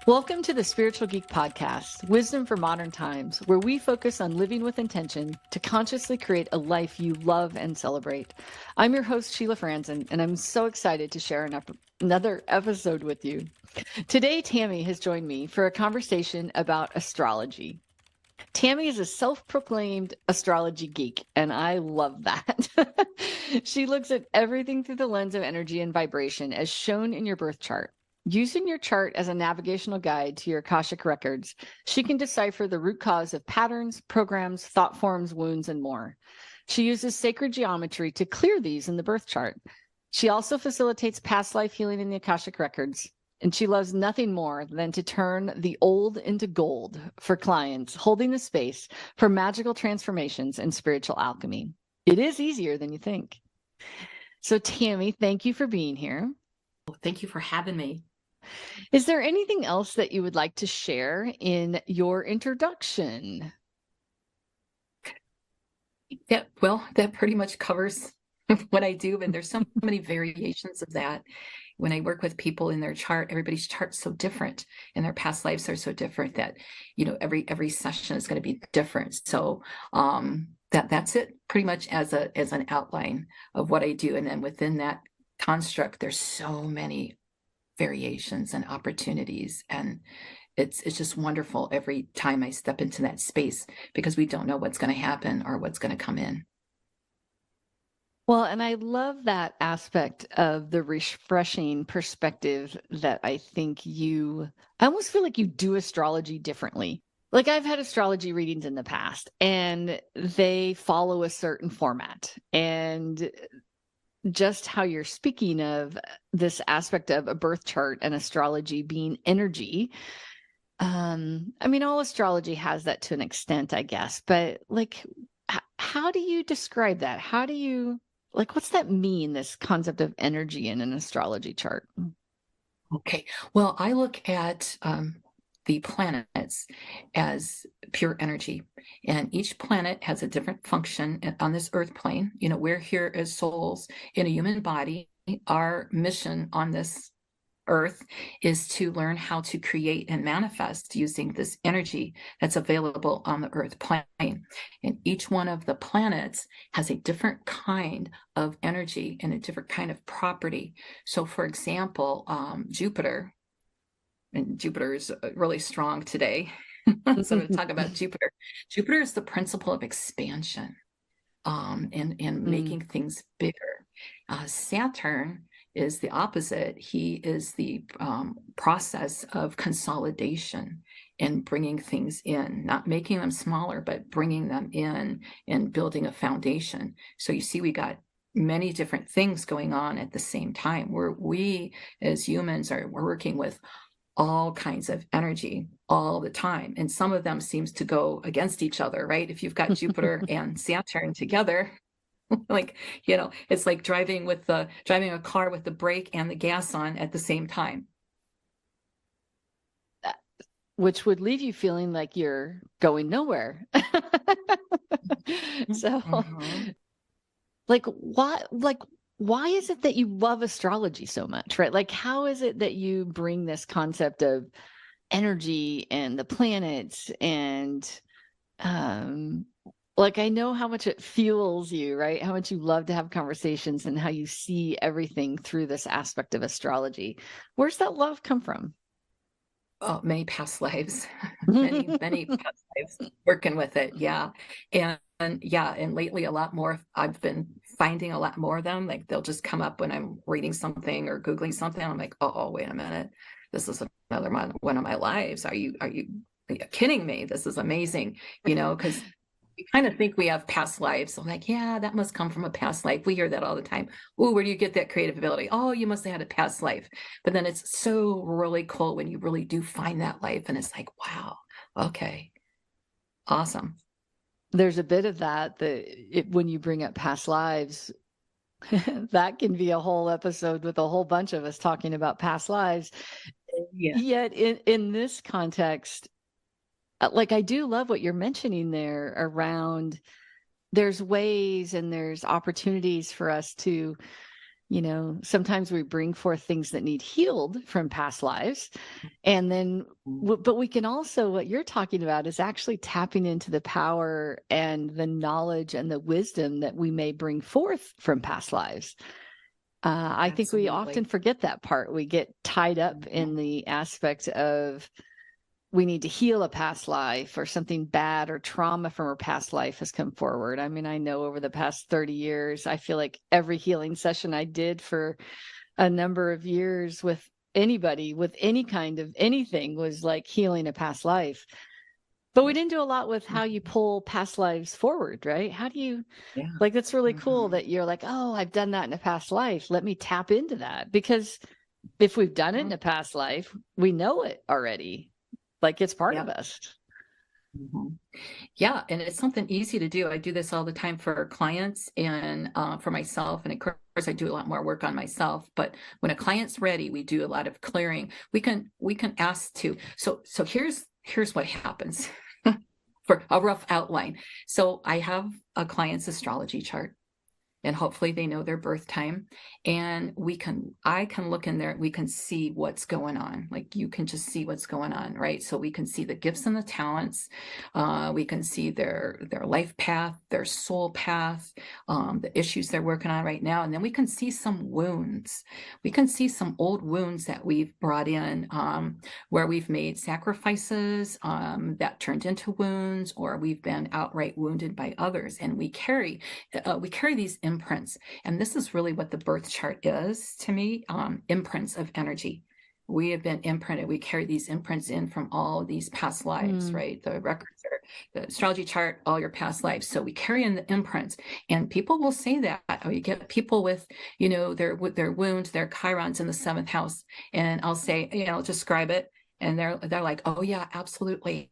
Welcome to the Spiritual Geek Podcast, wisdom for modern times, where we focus on living with intention to consciously create a life you love and celebrate. I'm your host, Sheila Franzen, and I'm so excited to share another episode with you. Today, Tammy has joined me for a conversation about astrology. Tammy is a self-proclaimed astrology geek, and I love that. She looks at everything through the lens of energy and vibration as shown in your birth chart. Using your chart as a navigational guide to your Akashic records, she can decipher the root cause of patterns, programs, thought forms, wounds, and more. She uses sacred geometry to clear these in the birth chart. She also facilitates past life healing in the Akashic records, and she loves nothing more than to turn the old into gold for clients, holding the space for magical transformations and spiritual alchemy. It is easier than you think. So, Tammy, thank you for being here. Thank you for having me. Is there anything else that you would like to share in your introduction? That pretty much covers what I do, and there's so many variations of that. When I work with people in their chart, everybody's chart's so different, and their past lives are so different that, every session is going to be different. So that's it pretty much as an outline of what I do, and then within that construct, there's so many variations and opportunities, and it's just wonderful every time I step into that space, because we don't know what's going to happen or what's going to come in. Well, and I love that aspect of the refreshing perspective that I almost feel like you do astrology differently. Like, I've had astrology readings in the past, and they follow a certain format, and just how you're speaking of this aspect of a birth chart and astrology being energy. All astrology has that to an extent, I guess, but how do you describe that? What's that mean, this concept of energy in an astrology chart? Okay. Well, I look at the planets as pure energy, and each planet has a different function on this earth plane. We're here as souls in a human body. Our mission on this earth is to learn how to create and manifest using this energy that's available on the earth plane. And each one of the planets has a different kind of energy and a different kind of property. So, for example, Jupiter, and Jupiter is really strong today. So I'm going to talk about Jupiter. Jupiter is the principle of expansion, and making things bigger. Saturn is the opposite. He is the process of consolidation and bringing things in, not making them smaller, but bringing them in and building a foundation. So you see, we got many different things going on at the same time, where we as humans we're working with all kinds of energy all the time. And some of them seems to go against each other, right? If you've got Jupiter and Saturn together, it's like driving a car with the brake and the gas on at the same time. Which would leave you feeling like you're going nowhere. So, why is it that you love astrology so much, right? Like, how is it that you bring this concept of energy and the planets and, I know how much it fuels you, right? How much you love to have conversations and how you see everything through this aspect of astrology. Where's that love come from? Oh, many past lives, many past lives working with it. Yeah. And lately a lot more. I've been finding a lot more of them. Like, they'll just come up when I'm reading something or Googling something. I'm like, oh, wait a minute. This is another one of my lives. Are you kidding me? This is amazing. Because we kind of think we have past lives. So I'm like, yeah, that must come from a past life. We hear that all the time. Oh, where do you get that creative ability? Oh, you must have had a past life. But then it's so really cool when you really do find that life, and it's like, wow, okay, awesome. There's a bit of that when you bring up past lives, that can be a whole episode with a whole bunch of us talking about past lives. Yeah. Yet in this context, I do love what you're mentioning there around there's ways and there's opportunities for us to, sometimes we bring forth things that need healed from past lives. And then, but we can also, what you're talking about is actually tapping into the power and the knowledge and the wisdom that we may bring forth from past lives. I think we often forget that part. We get tied up in the aspect of we need to heal a past life, or something bad or trauma from our past life has come forward. I mean, I know over the past 30 years, I feel like every healing session I did for a number of years with anybody with any kind of anything was like healing a past life. But we didn't do a lot with how you pull past lives forward, right? How do you, like, it's really cool that you're like, oh, I've done that in a past life. Let me tap into that. Because if we've done it in a past life, we know it already. Like, it's part of us. Yeah. And it's something easy to do. I do this all the time for clients and for myself. And of course, I do a lot more work on myself. But when a client's ready, we do a lot of clearing. We can ask to. So here's what happens for a rough outline. So I have a client's astrology chart. And hopefully they know their birth time, and I can look in there, we can see what's going on. Like, you can just see what's going on, right? So we can see the gifts and the talents. We can see their life path, their soul path, the issues they're working on right now. And then we can see some wounds. We can see some old wounds that we've brought in, where we've made sacrifices that turned into wounds, or we've been outright wounded by others. And we carry these imprints. And this is really what the birth chart is to me, imprints of energy. We have been imprinted. We carry these imprints in from all these past lives, right? The records are the astrology chart, all your past lives. So we carry in the imprints, and people will say that. Or you get people with, their wounds, their chirons in the 7th house. And I'll say, describe it. And they're like, oh yeah, absolutely.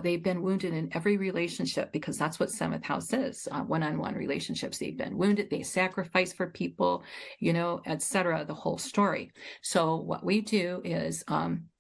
They've been wounded in every relationship, because that's what 7th house is. One-on-one relationships. They've been wounded. They sacrifice for people, etc. The whole story. So what we do is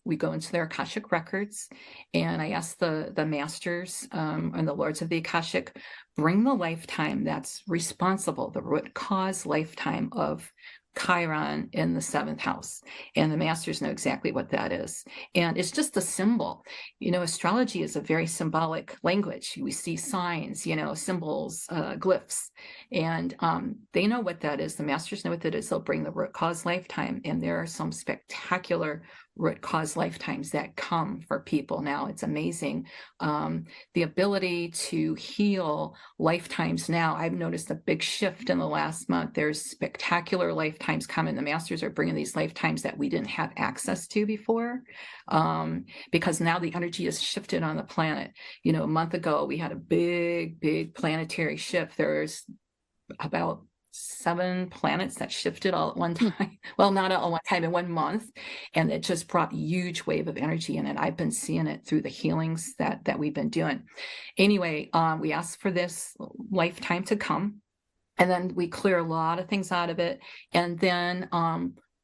we go into their Akashic records, and I ask the masters and the lords of the Akashic, bring the lifetime that's responsible, the root cause lifetime of Chiron in the 7th house. And the masters know exactly what that is. And it's just a symbol. Astrology is a very symbolic language. We see signs, symbols, glyphs, and they know what that is. The masters know what that is. They'll bring the root cause lifetime, and there are some spectacular root cause lifetimes that come for people. Now, it's amazing. The ability to heal lifetimes now, I've noticed a big shift in the last month. There's spectacular lifetimes coming. The masters are bringing these lifetimes that we didn't have access to before, because now the energy is shifted on the planet. A month ago, we had a big planetary shift. There's about 7 planets that shifted all at one time. Well, not all at one time, in 1 month. And it just brought a huge wave of energy in it. I've been seeing it through the healings that we've been doing. Anyway, we asked for this lifetime to come, and then we clear a lot of things out of it. And then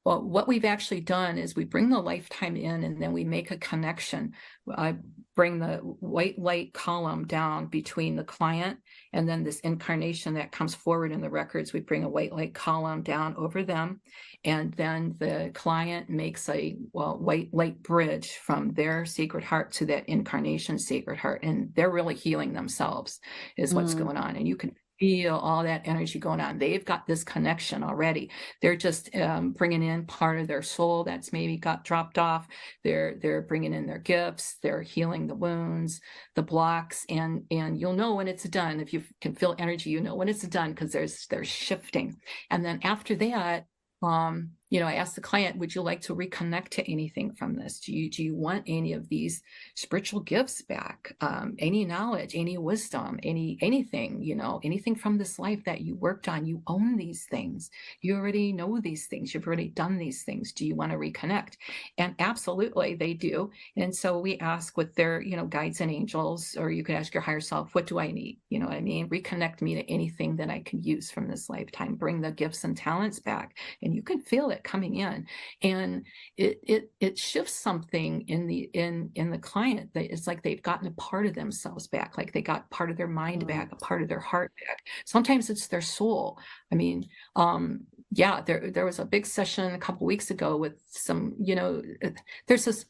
well, what we've actually done is we bring the lifetime in, and then we make a connection. I bring the white light column down between the client and then this incarnation that comes forward in the records. We bring a white light column down over them, and then the client makes a white light bridge from their sacred heart to that incarnation sacred heart, and they're really healing themselves is what's going on. And you can feel all that energy going on. They've got this connection already. They're just bringing in part of their soul that's maybe got dropped off. They're bringing in their gifts. They're healing the wounds, the blocks, and you'll know when it's done. If you can feel energy, you know when it's done, because they're shifting. And then after that, I asked the client, would you like to reconnect to anything from this? Do you want any of these spiritual gifts back? Any knowledge, any wisdom, anything, anything from this life that you worked on? You own these things. You already know these things. You've already done these things. Do you want to reconnect? And absolutely they do. And so we ask with their, guides and angels, or you could ask your higher self, what do I need? You know what I mean? Reconnect me to anything that I can use from this lifetime. Bring the gifts and talents back. And you can feel it. it coming in, and it shifts something in the client. That it's like they've gotten a part of themselves back, like they got part of their mind back, a part of their heart back. Sometimes it's their soul. I mean, yeah, there was a big session a couple weeks ago with some, there's this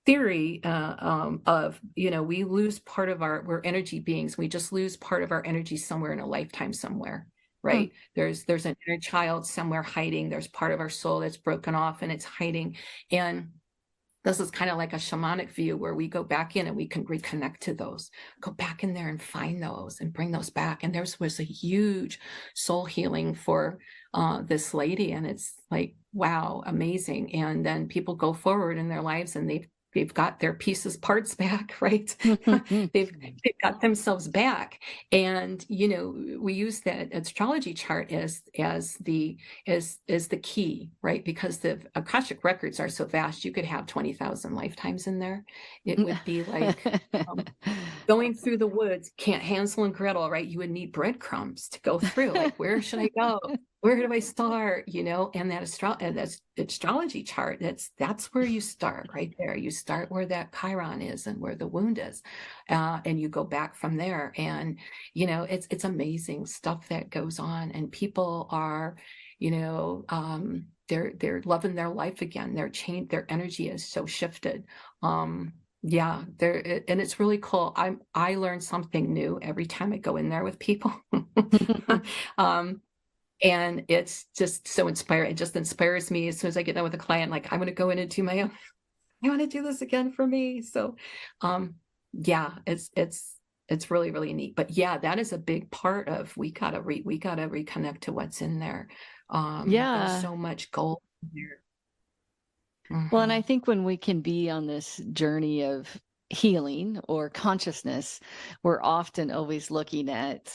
theory of, we lose part of we're energy beings. We just lose part of our energy somewhere in a lifetime somewhere, right? There's an inner child somewhere hiding. There's part of our soul that's broken off and it's hiding. And this is kind of like a shamanic view where we go back in and we can reconnect to those, go back in there and find those and bring those back. And there was a huge soul healing for this lady. And it's like, wow, amazing. And then people go forward in their lives and they've got their parts back, right? they've got themselves back. And, we use that astrology chart as the key, right? Because the Akashic records are so vast, you could have 20,000 lifetimes in there. It would be like going through the woods, can't Hansel and Gretel, right? You would need breadcrumbs to go through. Like, where should I go? Where do I start? And that astrology chart, that's where you start, right there. You start where that Chiron is and where the wound is, and you go back from there. And it's amazing stuff that goes on, and people are, they're loving their life again. Their energy is so shifted. Yeah, and it's really cool. I learn something new every time I go in there with people. And it's just so inspiring. It just inspires me as soon as I get done with a client, like, I want to go in and do my own, I want to do this again for me. So, yeah, it's really, really neat. But yeah, that is a big part of, we gotta reconnect to what's in there. There's so much gold in there. Well, and I think when we can be on this journey of healing or consciousness, we're often always looking at,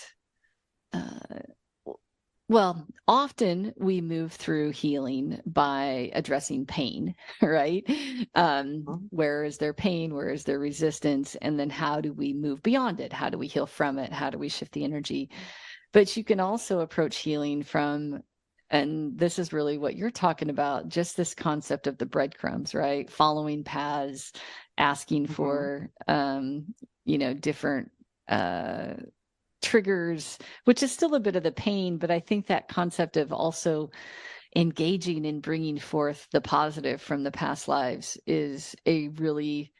often we move through healing by addressing pain, right? Where is there pain? Where is there resistance? And then how do we move beyond it? How do we heal from it? How do we shift the energy? But you can also approach healing from, and this is really what you're talking about, just this concept of the breadcrumbs, right? Following paths, asking for, different triggers, which is still a bit of the pain, but I think that concept of also engaging in bringing forth the positive from the past lives is a really,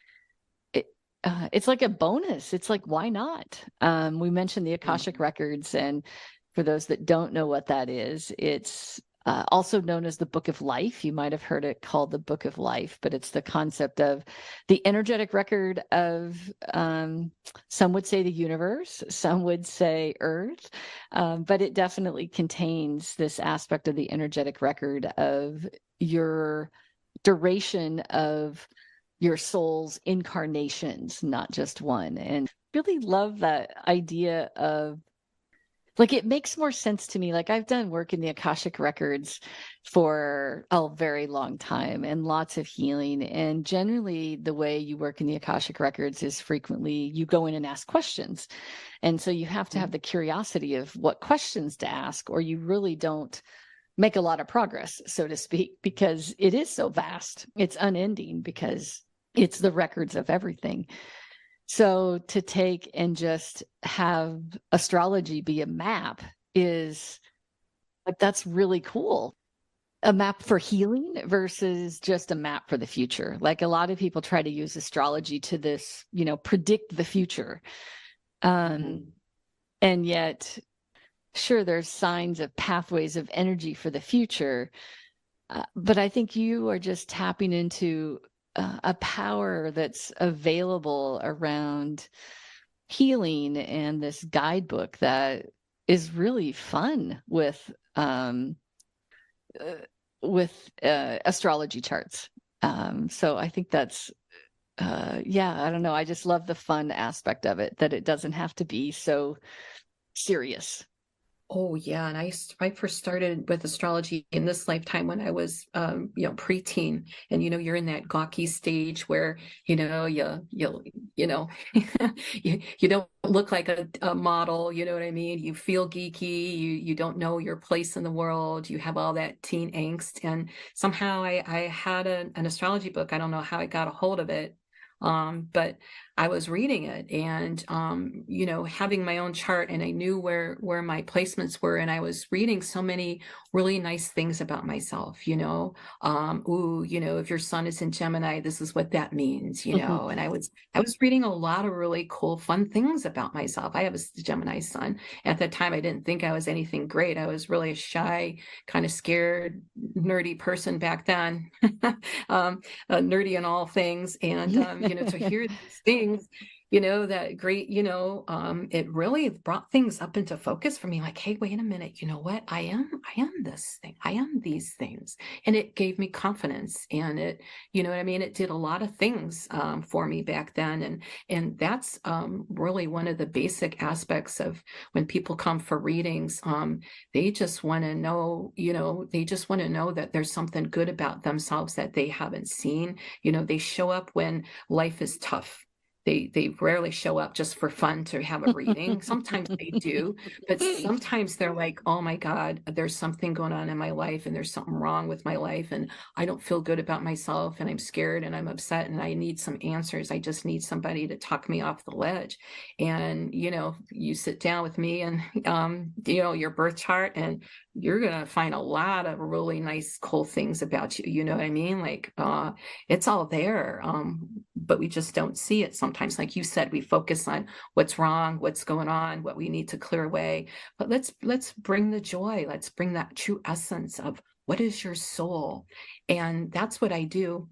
it's like a bonus. It's like, why not? We mentioned the Akashic records, and for those that don't know what that is, it's also known as the Book of Life. You might have heard it called the Book of Life, but it's the concept of the energetic record of, some would say the universe, some would say Earth, but it definitely contains this aspect of the energetic record of your duration of your soul's incarnations, not just one. And really love that idea of, like, it makes more sense to me. Like, I've done work in the Akashic records for a very long time and lots of healing. And generally the way you work in the Akashic records is frequently you go in and ask questions. And so you have to have the curiosity of what questions to ask, or you really don't make a lot of progress, so to speak, because it is so vast. It's unending because it's the records of everything. So to take and just have astrology be a map is like, that's really cool. A map for healing versus just a map for the future. Like, a lot of people try to use astrology to this, predict the future. And yet, sure, there's signs of pathways of energy for the future. But I think you are just tapping into a power that's available around healing, and this guidebook that is really fun with astrology charts. So I think that's, I don't know. I just love the fun aspect of it, that it doesn't have to be so serious. Oh yeah, and I first started with astrology in this lifetime when I was preteen, and you're in that gawky stage where you know you don't look like a model, you know what I mean? You feel geeky, you don't know your place in the world, you have all that teen angst, and somehow I had an astrology book. I don't know how I got a hold of it. But I was reading it and having my own chart, and I knew where my placements were, and I was reading so many really nice things about myself, if your sun is in Gemini, this is what that means, and I was reading a lot of really cool, fun things about myself. I have a Gemini sun. At that time, I didn't think I was anything great. I was really a shy, kind of scared, nerdy person back then. Nerdy in all things, and to hear these things, that great, it really brought things up into focus for me, like, hey, wait a minute, you know what, I am this thing, I am these things, and it gave me confidence, and it, what I mean, it did a lot of things for me back then, and that's really one of the basic aspects of when people come for readings. They just want to know, that there's something good about themselves that they haven't seen. They show up when life is tough. They rarely show up just for fun to have a reading. Sometimes they do, but sometimes they're like, oh my God, there's something going on in my life, and there's something wrong with my life, and I don't feel good about myself, and I'm scared, and I'm upset, and I need some answers. I just need somebody to talk me off the ledge. And you sit down with me and your birth chart, and you're gonna find a lot of really nice, cool things about you. You know what I mean? Like, it's all there, but we just don't see it sometimes. Like you said, we focus on what's wrong, what's going on, what we need to clear away. But let's bring the joy. Let's bring that true essence of what is your soul, and that's what I do.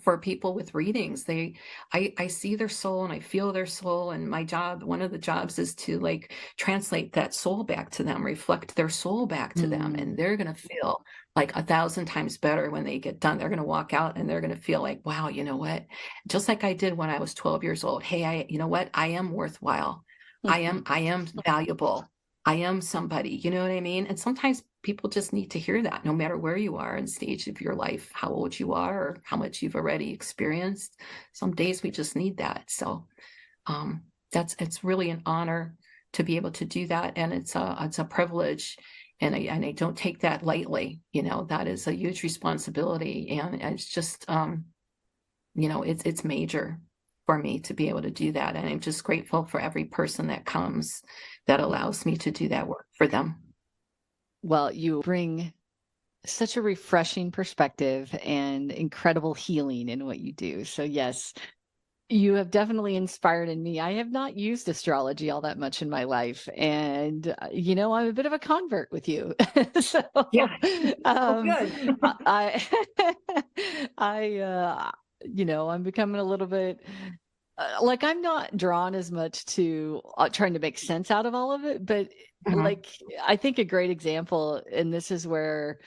For people with readings, I see their soul and I feel their soul, and my job, one of the jobs, is to like translate that soul back to them, reflect their soul back to them, and they're going to feel like 1,000 times better when they get done. They're going to walk out and they're going to feel like, wow, you know what? Just like I did when I was 12 years old. Hey, you know what? I am worthwhile. I am valuable. I am somebody, you know what I mean? And sometimes people just need to hear that, no matter where you are in stage of your life, how old you are, or how much you've already experienced. Some days we just need that. So it's really an honor to be able to do that, and it's a privilege, and I don't take that lightly. That is a huge responsibility, and it's just it's major for me to be able to do that, and I'm just grateful for every person that comes that allows me to do that work for them. Well, you bring such a refreshing perspective and incredible healing in what you do. So yes, you have definitely inspired in me. I have not used astrology all that much in my life, and I'm a bit of a convert with you. So Yeah. Oh, good. I I'm becoming a little bit like, I'm not drawn as much to trying to make sense out of all of it, but Mhm. like, I think a great example, and this is where,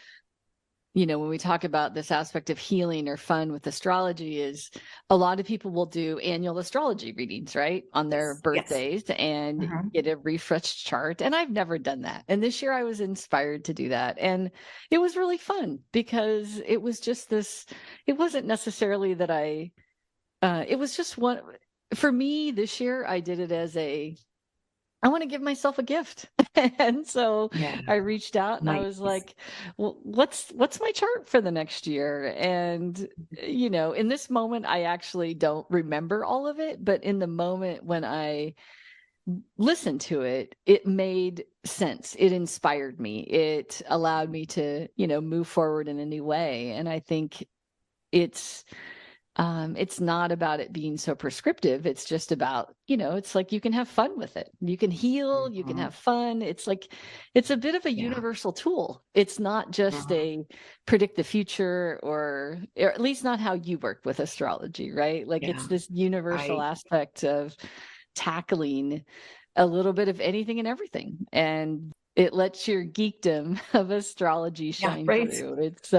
when we talk about this aspect of healing or fun with astrology, is a lot of people will do annual astrology readings, right, on their Yes. Yes. birthdays and Mhm. get a refreshed chart. And I've never done that. And this year I was inspired to do that. And it was really fun because it was just this, it wasn't necessarily that it was just one, for me this year, I did it as I want to give myself a gift. And so Yeah. I reached out and I was Nice. like, well, what's my chart for the next year? And in this moment I actually don't remember all of it, but in the moment when I listened to it, it made sense. It inspired me. It allowed me to, move forward in a new way. And I think it's it's not about it being so prescriptive. It's just about, it's like you can have fun with it. You can heal, you can Mhm. have fun. It's like, it's a bit of a Yeah. universal tool. It's not just Mhm. a predict the future, or at least not how you work with astrology, right? Like, it's Yeah. this universal Right. aspect of tackling a little bit of anything and everything. And it lets your geekdom of astrology Yeah. shine Right. through. It's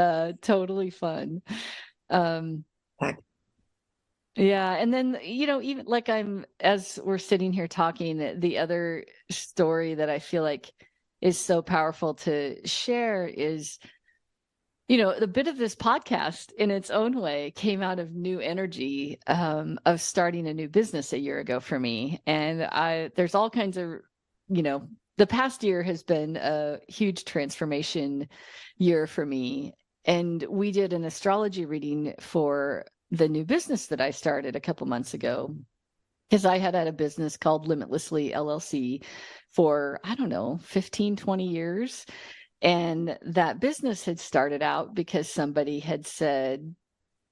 totally fun. Um, That- yeah, and then, even like, as we're sitting here talking, the other story that I feel like is so powerful to share is, the bit of this podcast in its own way came out of new energy of starting a new business a year ago for me. And there's all kinds of, the past year has been a huge transformation year for me. And we did an astrology reading for the new business that I started a couple months ago, because I had a business called Limitlessly LLC for, I don't know, 15, 20 years. And that business had started out because somebody had said,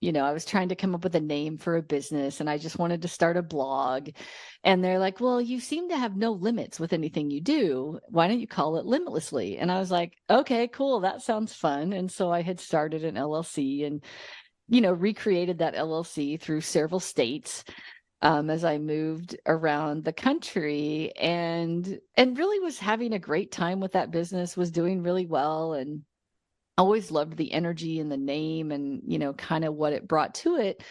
I was trying to come up with a name for a business and I just wanted to start a blog. And they're like, well, you seem to have no limits with anything you do. Why don't you call it Limitlessly? And I was like, okay, cool. That sounds fun. And so I had started an LLC and, recreated that LLC through several states as I moved around the country, and really was having a great time with that business, was doing really well, and always loved the energy and the name and, kind of what it brought to it.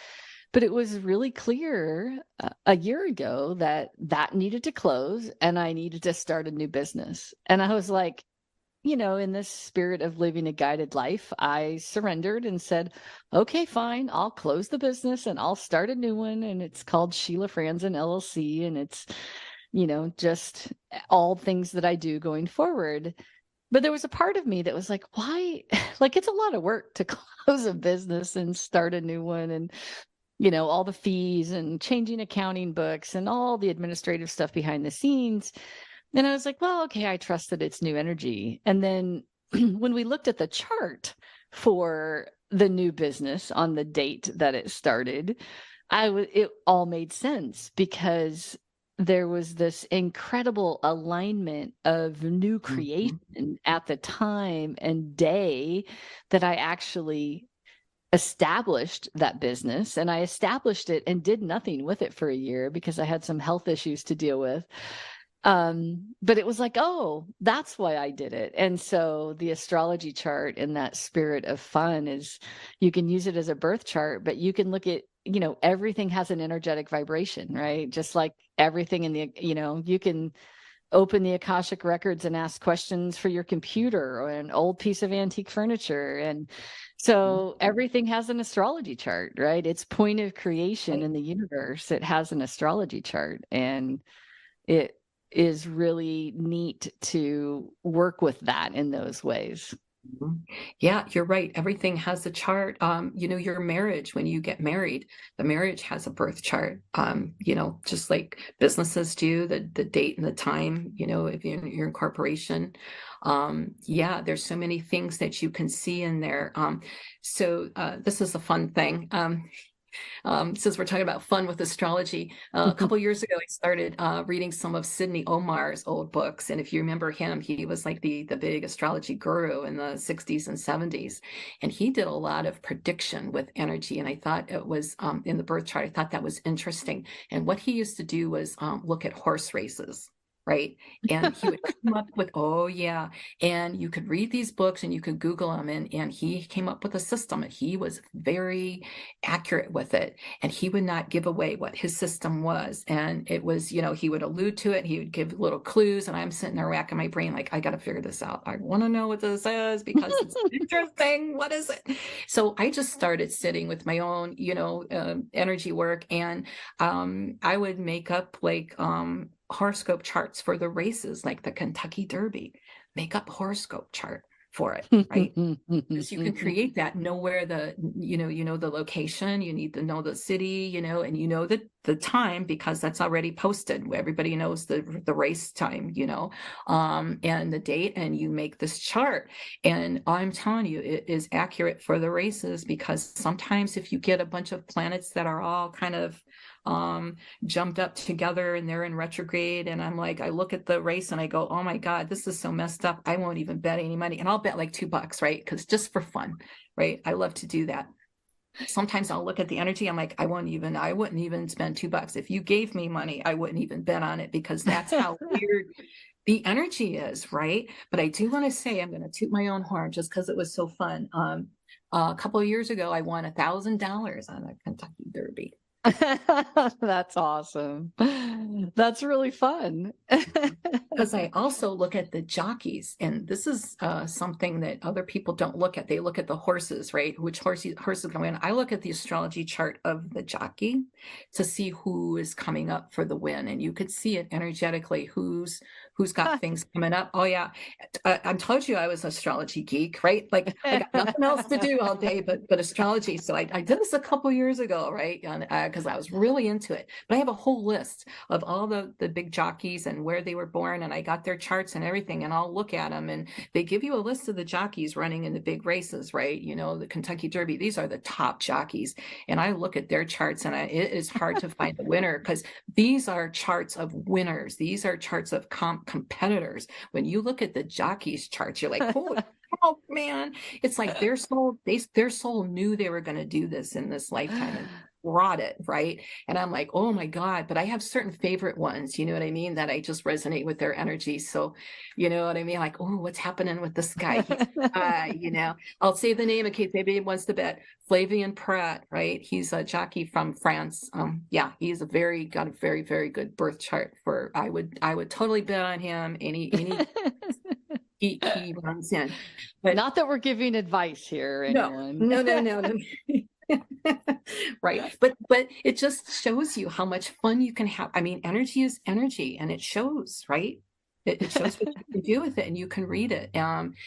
But it was really clear a year ago that needed to close and I needed to start a new business. And I was like, in this spirit of living a guided life, I surrendered and said, okay, fine, I'll close the business and I'll start a new one. And it's called Sheila Franzen LLC. And it's, just all things that I do going forward. But there was a part of me that was like, why? Like, it's a lot of work to close a business and start a new one. And, all the fees and changing accounting books and all the administrative stuff behind the scenes. And I was like, well, okay, I trust that it's new energy. And then when we looked at the chart for the new business on the date that it started, it all made sense because there was this incredible alignment of new creation at the time and day that I actually established that business. And I established it and did nothing with it for a year because I had some health issues to deal with. But it was like, oh, that's why I did it. And so the astrology chart in that spirit of fun is, you can use it as a birth chart, but you can look at, everything has an energetic vibration, right? Just like everything in the, you can open the Akashic records and ask questions for your computer or an old piece of antique furniture. And so everything has an astrology chart, right? Its point of creation in the universe, it has an astrology chart. And it is really neat to work with that in those ways. Yeah, you're right. Everything has a chart. Your marriage, when you get married, the marriage has a birth chart. Just like businesses do, the date and the time, if you're in your incorporation. There's so many things that you can see in there. So this is a fun thing. Since we're talking about fun with astrology, a couple years ago, I started reading some of Sidney Omar's old books. And if you remember him, he was like the big astrology guru in the 60s and 70s. And he did a lot of prediction with energy. And I thought it was in the birth chart, I thought that was interesting. And what he used to do was look at horse races. Right. And he would come up with, oh, yeah. And you could read these books and you could Google them. And he came up with a system. And he was very accurate with it. And he would not give away what his system was. And it was, he would allude to it. He would give little clues. And I'm sitting there racking my brain like, I got to figure this out. I want to know what this is because it's interesting. What is it? So I just started sitting with my own, energy work. And I would make up like, horoscope charts for the races, like the Kentucky Derby, make up horoscope chart for it, right? Because you can create that, know where the, the location, you need to know the city, and the time because that's already posted. Everybody knows the race time, and the date, and you make this chart. And I'm telling you, it is accurate for the races because sometimes if you get a bunch of planets that are all kind of jumped up together and they're in retrograde, and I'm like, I look at the race and I go, oh my God, this is so messed up. I won't even bet any money, and I'll bet like $2, right? Because just for fun, right? I love to do that. Sometimes I'll look at the energy. I'm like, I wouldn't even spend $2. If you gave me money, I wouldn't even bet on it because that's how weird the energy is, right? But I do want to say, I'm going to toot my own horn just because it was so fun. A couple of years ago, I won $1,000 on a Kentucky Derby. That's awesome. That's really fun. Because I also look at the jockeys, and this is something that other people don't look at. They look at the horses, right? Which horse is going to win. I look at the astrology chart of the jockey to see who is coming up for the win, and you could see it energetically who's got things coming up. Oh yeah, I told you I was an astrology geek, right? Like I got nothing else to do all day but astrology. So I did this a couple years ago, right? Because I was really into it. But I have a whole list of all the big jockeys and where they were born, and I got their charts and everything, and I'll look at them, and they give you a list of the jockeys running in the big races, right? You know, the Kentucky Derby, these are the top jockeys, and I look at their charts, and it is hard to find the winner, because these are charts of winners. These are charts of competitors. When you look at the jockeys charts, you're like, holy cow, man. It's like their soul knew they were going to do this in this lifetime and brought it, right? And I'm like, oh my God, but I have certain favorite ones, you know what I mean, that I just resonate with their energy. So, you know what I mean? Like, oh, what's happening with this guy? You know, I'll say the name in case anybody wants to bet. Flavien Prat, right? He's a jockey from France. Yeah, he's got a very, very good birth chart for, I would totally bet on him. Any he runs in. But not that we're giving advice here, anyone. No. Right. But it just shows you how much fun you can have. I mean, energy is energy, and it shows, right? It shows what you can do with it, and you can read it.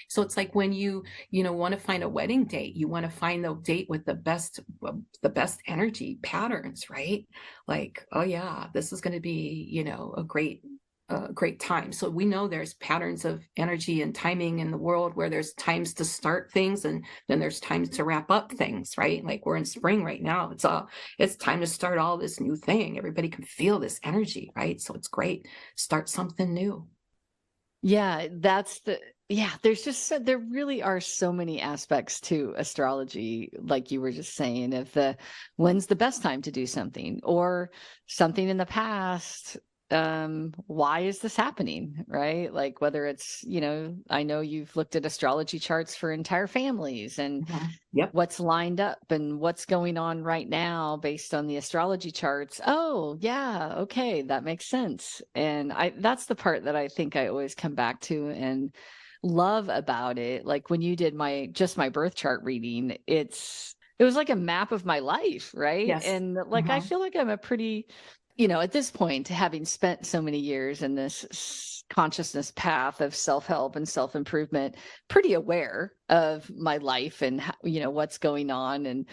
So it's like when you want to find a wedding date, you want to find the date with the best energy patterns, right? Like, oh yeah, this is going to be, a great time. So we know there's patterns of energy and timing in the world where there's times to start things, and then there's times to wrap up things, right? Like we're in spring right now. It's time to start all this new thing. Everybody can feel this energy, right? So it's great. Start something new. Yeah, there really are so many aspects to astrology, like you were just saying, of when's the best time to do something, or something in the past. Why is this happening, right? Like whether it's, I know you've looked at astrology charts for entire families, and Yep. what's lined up and what's going on right now based on the astrology charts. Oh yeah, okay, that makes sense. And that's the part that I think I always come back to and love about it. Like when you did my birth chart reading, it was like a map of my life, right? Yes. And like I feel like I'm a pretty, at this point, having spent so many years in this consciousness path of self-help and self-improvement, pretty aware of my life and what's going on.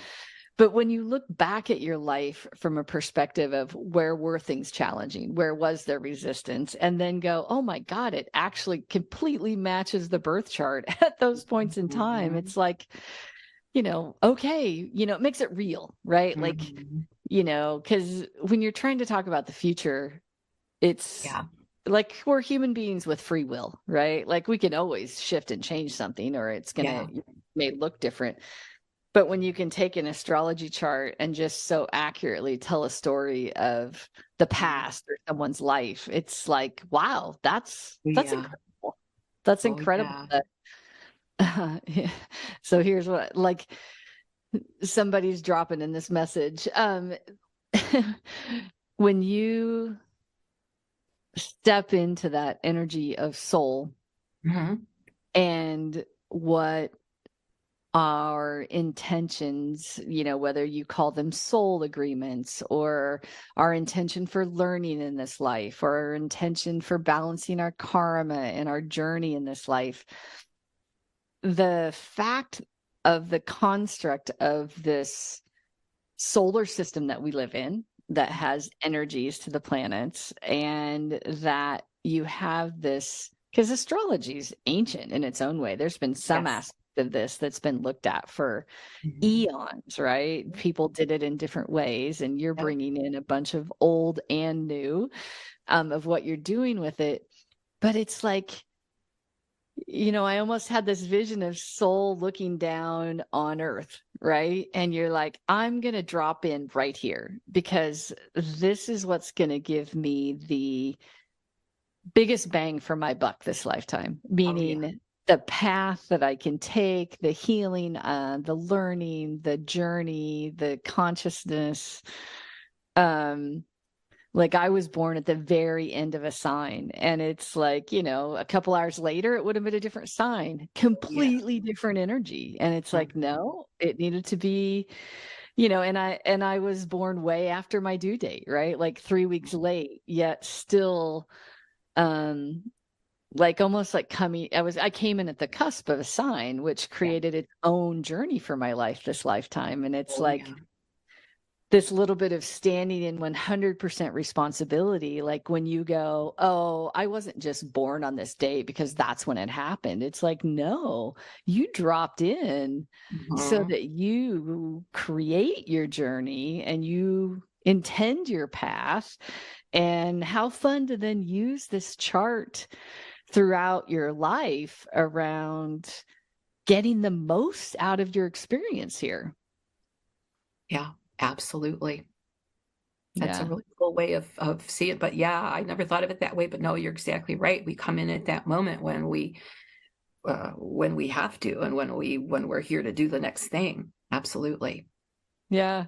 But when you look back at your life from a perspective of where were things challenging, where was there resistance, and then go, oh my God, it actually completely matches the birth chart at those points in time. It's like, okay, it makes it real, right? Like, because when you're trying to talk about the future, it's like we're human beings with free will, right? Like we can always shift and change something, or it's may look different. But when you can take an astrology chart and just so accurately tell a story of the past or someone's life, it's like, wow, that's incredible. That's incredible. So here's what, like, somebody's dropping in this message. When you step into that energy of soul, and what our intentions, whether you call them soul agreements, or our intention for learning in this life, or our intention for balancing our karma and our journey in this life, the fact of the construct of this solar system that we live in, that has energies to the planets, and that you have this, because astrology is ancient in its own way. There's been some aspect of this that's been looked at for eons, right? People did it in different ways, and you're bringing in a bunch of old and new of what you're doing with it. But it's like, I almost had this vision of soul looking down on earth, right? And you're like, I'm going to drop in right here, because this is what's going to give me the biggest bang for my buck this lifetime, meaning the path that I can take, the healing, the learning, the journey, the consciousness, like I was born at the very end of a sign, and it's like, a couple hours later, it would have been a different sign, Yeah. completely different energy. And it's like, no, it needed to be, and I was born way after my due date, right? Like 3 weeks late, yet still, um, like almost like I came in at the cusp of a sign, which Yeah. created its own journey for my life this lifetime. And it's Oh, like yeah. this little bit of standing in 100% responsibility. Like when you go, oh, I wasn't just born on this date because that's when it happened. It's like, no, you dropped in so Mhm. that you create your journey and you intend your path. And how fun to then use this chart throughout your life around getting the most out of your experience here. Yeah, absolutely. That's a Yeah. really cool way of seeing it. But yeah, I never thought of it that way. But no, you're exactly right. We come in at that moment when we have to, and when we're here to do the next thing. Absolutely. Yeah.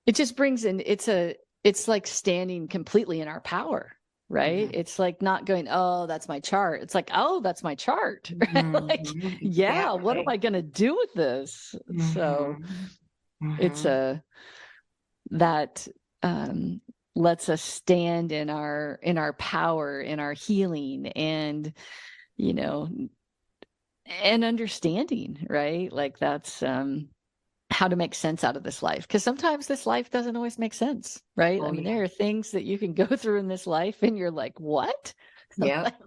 It just brings in, it's like standing completely in our power, right? Mhm. It's like not going, oh, that's my chart. It's like, oh, that's my chart. Like, Mhm. yeah, what am Exactly. I going to do with this? So Mhm. it's Mhm. that um lets us stand in our power, in our healing, and you know and understanding, right? Like that's how to make sense out of this life, because sometimes this life doesn't always make sense, right? I Oh mean, yeah. there are things that you can go through in this life and you're like, what? Yeah, Like,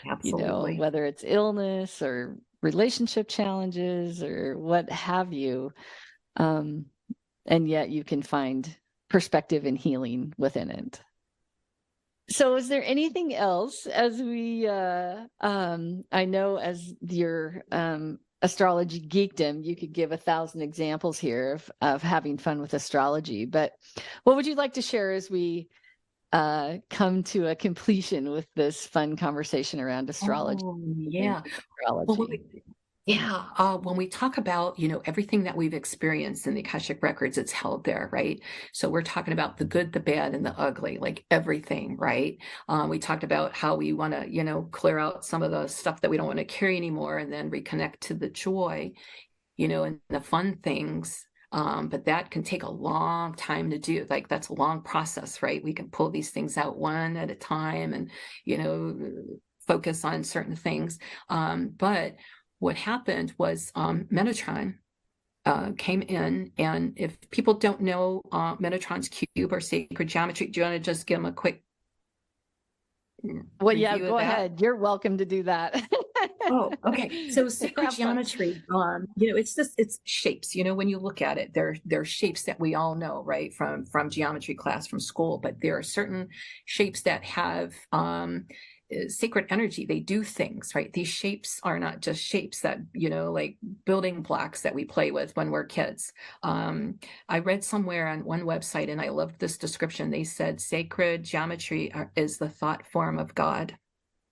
absolutely. whether it's illness or relationship challenges or what have you, um and yet you can find perspective and healing within it. So is there anything else, as we I know as your astrology geekdom, you could give 1,000 examples here of having fun with astrology, but what would you like to share as we come to a completion with this fun conversation around astrology Oh and yeah. Well, astrology? yeah, when we talk about, everything that we've experienced in the Akashic records, it's held there, right? So we're talking about the good, the bad, and the ugly, like everything, right? We talked about how we want to, clear out some of the stuff that we don't want to carry anymore and then reconnect to the joy, and the fun things. But that can take a long time to do. Like that's a long process, right? We can pull these things out one at a time and, you know, focus on certain things. But what happened was Metatron came in, and if people don't know Metatron's cube or sacred geometry, do you want to just give them a quick Well, yeah, review of go that? ahead. You're welcome to do that. Oh, okay. So sacred Have fun. geometry, it's shapes. When you look at it, they're shapes that we all know, right, from geometry class, from school. But there are certain shapes that have sacred energy. They do things, right? These shapes are not just shapes that, like building blocks that we play with when we're kids. I read somewhere on one website, and I loved this description. They said sacred geometry is the thought form of God.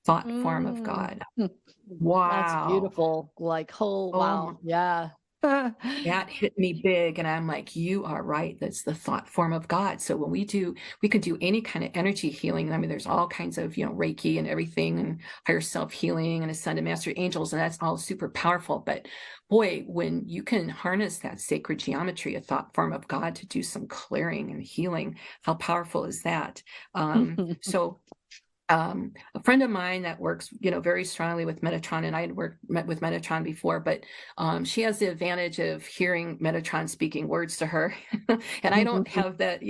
Thought form of Mm. God. That's Wow. beautiful. Like, oh, Oh my, wow. Yeah. that hit me big. And I'm like, you are right. That's the thought form of God. So when we could do any kind of energy healing. I mean, there's all kinds of, Reiki and everything, and higher self healing and ascended master angels, and that's all super powerful. But boy, when you can harness that sacred geometry, a thought form of God, to do some clearing and healing, how powerful is that? So a friend of mine that works, very strongly with Metatron, and I had met with Metatron before, but she has the advantage of hearing Metatron speaking words to her, and I don't have that.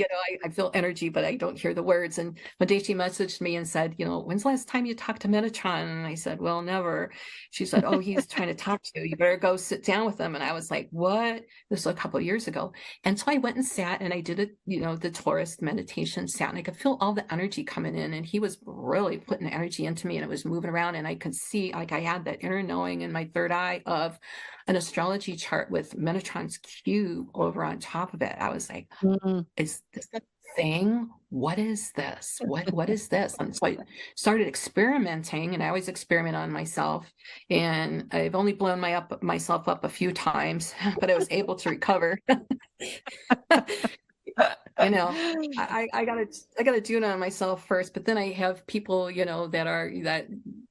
I feel energy, but I don't hear the words. And one day she messaged me and said, when's the last time you talked to Metatron? And I said, well, never. She said, oh, he's trying to talk to you. You better go sit down with him. And I was like, what? This was a couple of years ago. And so I went and sat, and I did it, the Taurus meditation, sat, and I could feel all the energy coming in, and he was really putting the energy into me, and it was moving around, and I could see, like, I had that inner knowing in my third eye of an astrology chart with Metatron's cube over on top of it. I was like, Mm. is this a thing? What is this? What is this? And so I started experimenting, and I always experiment on myself. And I've only blown myself up a few times, but I was able to recover. You know, I gotta do it on myself first, but then I have people, that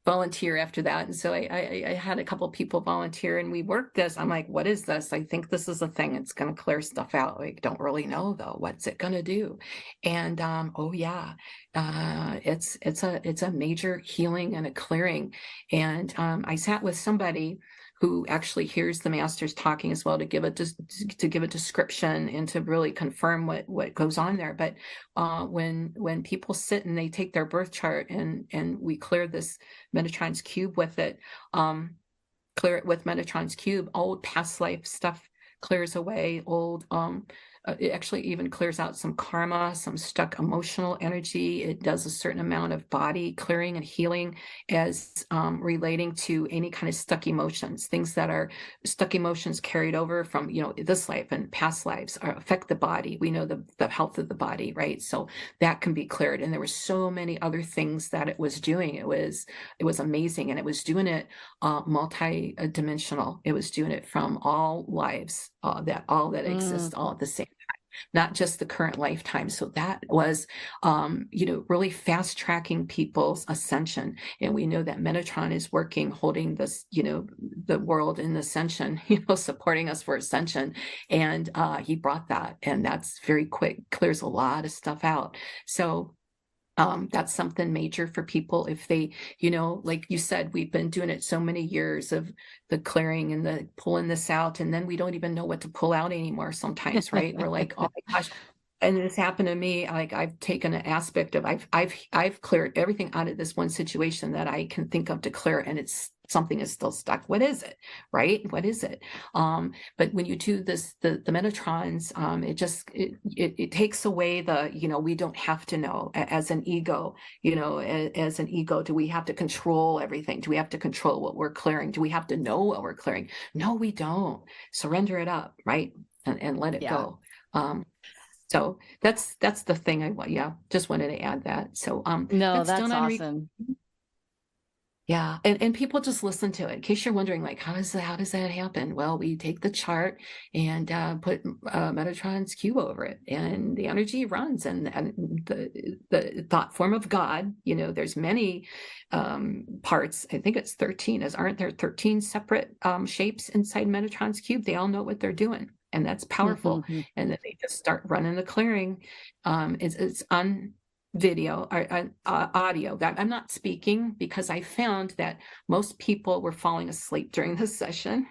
volunteer after that. And so I had a couple of people volunteer and we worked this. I'm like, what is this? I think this is a thing. It's going to clear stuff out. Like, don't really know though. What's it going to do? And, oh yeah, it's a major healing and a clearing. And, I sat with somebody who actually hears the masters talking as well to give a description and to really confirm what goes on there. But when people sit and they take their birth chart and we clear this Metatron's cube with it, clear it with Metatron's cube, old past life stuff clears away, it actually even clears out some karma, some stuck emotional energy. It does a certain amount of body clearing and healing as relating to any kind of stuck emotions, things that are stuck emotions carried over from, this life and past lives affect the body. We know the health of the body, right? So that can be cleared. And there were so many other things that it was doing. It was amazing. And it was doing it multi-dimensional. It was doing it from all lives, that exists all at the same, not just the current lifetime. So that was, really fast tracking people's ascension. And we know that Metatron is working, holding this, the world in ascension, supporting us for ascension. And he brought that, and that's very quick, clears a lot of stuff out. So that's something major for people if they, like you said, we've been doing it so many years of the clearing and the pulling this out, and then we don't even know what to pull out anymore sometimes, right? We're like, oh my gosh. And this happened to me. Like, I've taken an aspect of, I've cleared everything out of this one situation that I can think of to clear, and it's something is still stuck. What is it? Right? What is it? But when you do this, the Metatrons, it takes away the, we don't have to know as an ego, as an ego, do we have to control everything? Do we have to control what we're clearing? Do we have to know what we're clearing? No, we don't. Surrender it up, right? And let it go. So that's the thing just wanted to add that. So no, that's awesome. Yeah. And people just listen to it. In case you're wondering, like, how does that happen? Well, we take the chart and put Metatron's cube over it, and the energy runs, and the thought form of God, there's many parts. I think it's 13. Aren't there 13 separate shapes inside Metatron's cube? They all know what they're doing. And that's powerful. Mm-hmm. And then they just start running the clearing. It's on video or audio. That I'm not speaking, because I found that most people were falling asleep during the session.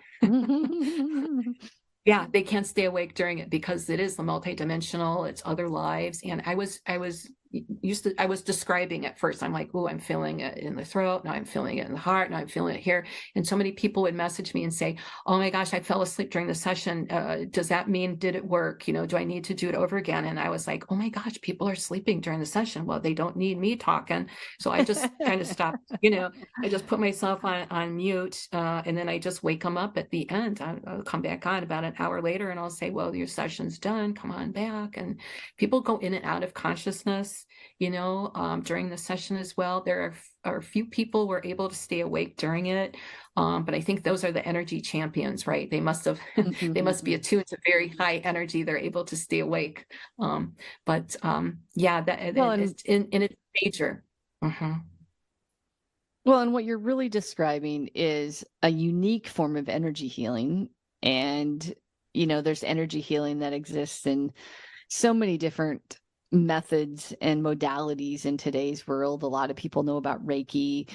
Yeah, they can't stay awake during it because it is the multidimensional, it's other lives. And I was describing at first. I'm like, oh, I'm feeling it in the throat. Now I'm feeling it in the heart. Now I'm feeling it here. And so many people would message me and say, oh my gosh, I fell asleep during the session. Does that mean, did it work? Do I need to do it over again? And I was like, oh my gosh, people are sleeping during the session. Well, they don't need me talking. So I just kind of stopped, I just put myself on mute. And then I just wake them up at the end. I'll come back on about an hour later and I'll say, well, your session's done. Come on back. And people go in and out of consciousness, during the session as well. There are a few people were able to stay awake during it. But I think those are the energy champions, right? They must have, they must be attuned to very high energy. They're able to stay awake. Yeah, it's major. Mm-hmm. Well, and what you're really describing is a unique form of energy healing. And, there's energy healing that exists in so many different methods and modalities in today's world. A lot of people know about Reiki.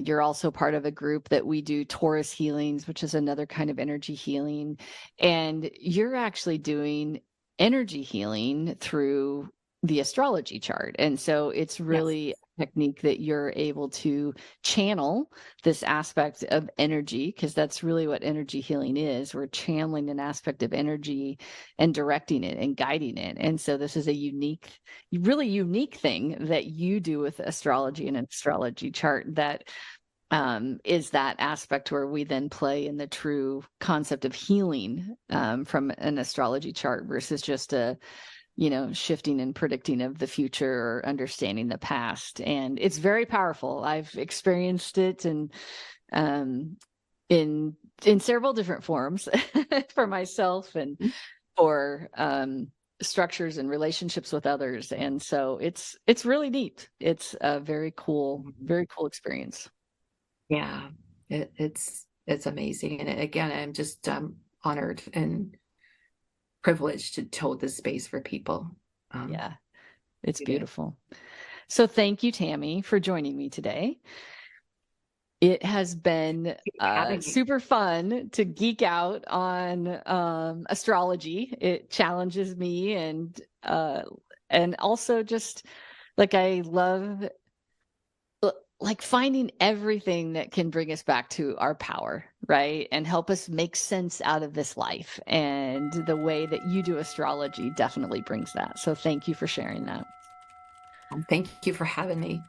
You're also part of a group that we do Taurus healings, which is another kind of energy healing. And you're actually doing energy healing through the astrology chart. And so it's really a technique that you're able to channel this aspect of energy, because that's really what energy healing is. We're channeling an aspect of energy and directing it and guiding it. And so this is a really unique thing that you do with astrology and an astrology chart that is that aspect where we then play in the true concept of healing from an astrology chart versus just a shifting and predicting of the future or understanding the past. And it's very powerful. I've experienced it and in several different forms for myself and for structures and relationships with others. And so it's really neat. It's a very cool experience. Yeah, it's amazing. And again, I'm just honored and privileged to hold this space for people. Yeah, it's beautiful. So thank you, Tammy, for joining me today. It has been super fun to geek out on astrology. It challenges me, and also just like I love like finding everything that can bring us back to our power, right? And help us make sense out of this life. And the way that you do astrology definitely brings that. So thank you for sharing that. Thank you for having me.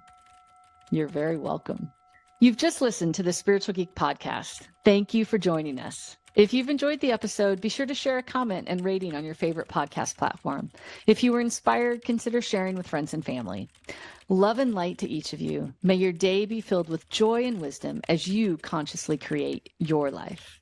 You're very welcome. You've just listened to the Spiritual Geek Podcast. Thank you for joining us. If you've enjoyed the episode, be sure to share a comment and rating on your favorite podcast platform. If you were inspired, consider sharing with friends and family. Love and light to each of you. May your day be filled with joy and wisdom as you consciously create your life.